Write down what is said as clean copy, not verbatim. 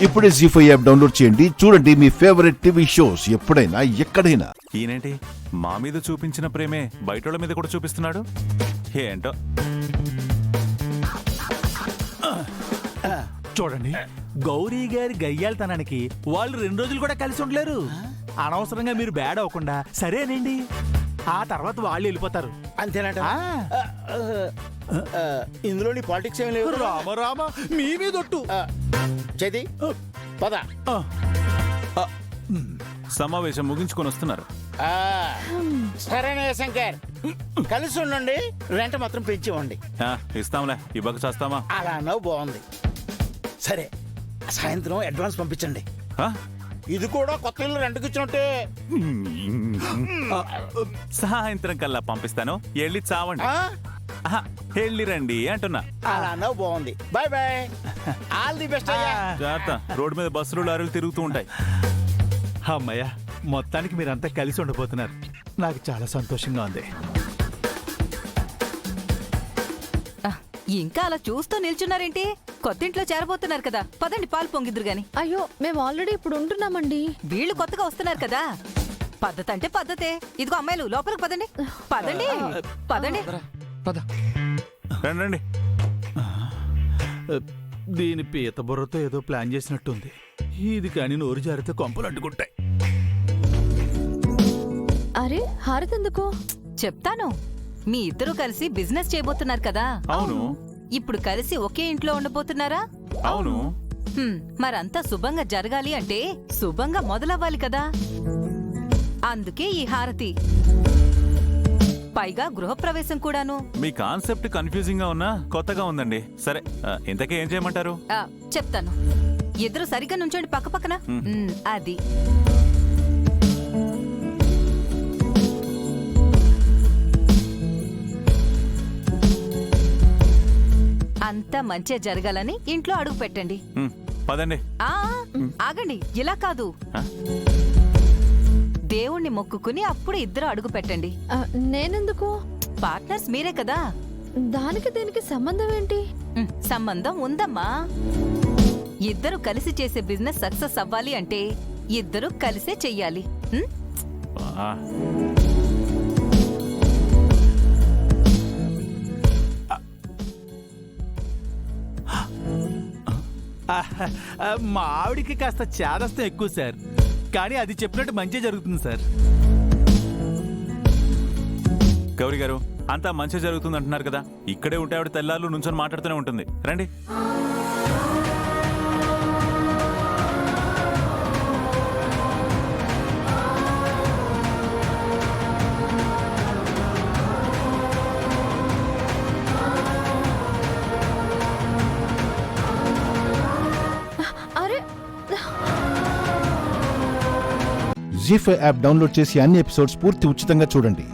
ఇప్పుడే జీ5 app download చేయండి. చూడండి మీ ఫేవరెట్ టీవీ షోస్ ఎప్పుడైనా ఎక్కడైనా. ఈయనేంటి మా మీద చూపించిన ప్రేమే బయటోళ్ళ మీద కూడా చూపిస్తున్నాడు ఏంటో. చూడండి, గౌరీ గారి గయ్యాలతనానికి వాళ్ళు 2 రోజులు కూడా కలిసి ఉండలేరు. అనవసరంగా మీరు బ్యాడ్ అవ్వకుండా సరేనండి, ఆ తర్వాత వాళ్ళు వెళ్ళిపోతారు. అంతేనట. ఇందులో నీ పాలిటిక్స్ ఏం లేవు. రామ మీ మీద ఒట్టు. చది పద. సమావేశం ముగించుకొని వస్తున్నారు. సరేనే శంకర్, కలిసి ఉండండి, రెంట్ మాత్రం పెంచివ్వండి. ఇస్తాంలే, ఇవ్వక చేస్తామా? అలా అన్నావు, బాగుంది. సరే, సాయంత్రం అడ్వాన్స్ పంపించండి. ఇది కూడా కొత్త ఇల్లు రెంట్కి ఇచ్చినట్టే. సాయంత్రం కల్లా పంపిస్తాను, వెళ్ళి చావండి. వెళ్ళి రండి అంటున్నా. అలా అన్నావు, బాగుంది. Bye bye, all the best. జాగ్రత్త, రోడ్డు మీద బస్సులు లారీలు తిరుగుతూ ఉంటాయి. అమ్మయ్య, మొత్తానికి మీరంతా కలిసి ఉండబోతున్నారు. నాకు చాలా సంతోషంగా ఉంది. ఇంకా అలా చూస్తూ నిల్చున్నారేంటి? కొత్తింట్లో చేరబోతున్నారు కదా, పదండి పాలు పొంగిద్దురు గాని. అయ్యో, మేము ఆల్రెడీ ఇప్పుడు ఉంటున్నామండి. వీళ్ళు కొత్తగా వస్తున్నారు కదా, పద్ధతి అంటే పద్ధతే. ఇదిగో అమ్మాయిలు, లోపలికి పదండి. పదండి పదండి. రండి. దీని పీత బుర్రతో ఏదో ప్లాన్ చేసినట్టుంది. ఇది కానీ నోరు జారితే కొంపలు అడ్డుకుంటాయి. అరే, హారతి ఎందుకు? చెప్తాను. మీ ఇద్దరు కలిసి బిజినెస్ చేయబోతున్నారు కదా. అవును. ఇప్పుడు కలిసి ఒకే ఇంట్లో ఉండబోతున్నారా? అవును. మరంతా శుభంగా జరగాలి అంటే శుభంగా మొదలవ్వాలి కదా, అందుకే ఈ హారతి. పైగా గృహప్రవేశం కూడాను. మీ కాన్సెప్ట్ కన్ఫ్యూజింగ్ గా ఉన్నా కొత్తగా ఉందండి. సరే, ఇంతకీ ఏం చేయమంటారు? చెప్తాను. ఇద్దరు సరిగ్గా నుంచోండి పక్క పక్కన. అది అంతా మంచిగా జరగాలని ఇంట్లో అడుగు పెట్టండి. పదండి. ఆగండి, ఇలా కాదు. దేవుణ్ణి మొక్కుకుని అప్పుడు ఇద్దరు అడుగు పెట్టండి. నేనెందుకు? పార్ట్నర్స్ మీరే కదా. దానికి దీనికి సంబంధం ఏంటి? సంబంధం ఉందమ్మా. ఇద్దరు కలిసి చేసే బిజినెస్ సక్సెస్ అవ్వాలి అంటే ఇద్దరు కలిసే చెయ్యాలి. మా ఆవిడికి కాస్త చేదస్తం ఎక్కువ సార్, కానీ అది చెప్పినట్టు మంచి జరుగుతుంది సార్. గౌరీ గారు, అంతా మంచి జరుగుతుంది అంటున్నారు కదా, ఇక్కడే ఉంటే ఆవిడ తెల్లాళ్ళు నుంచొని మాట్లాడుతూనే ఉంటుంది. రండి. జీ5 యాప్ డౌన్లోడ్ చేసి అన్ని ఎపిసోడ్స్ పూర్తి ఉచితంగా చూడండి.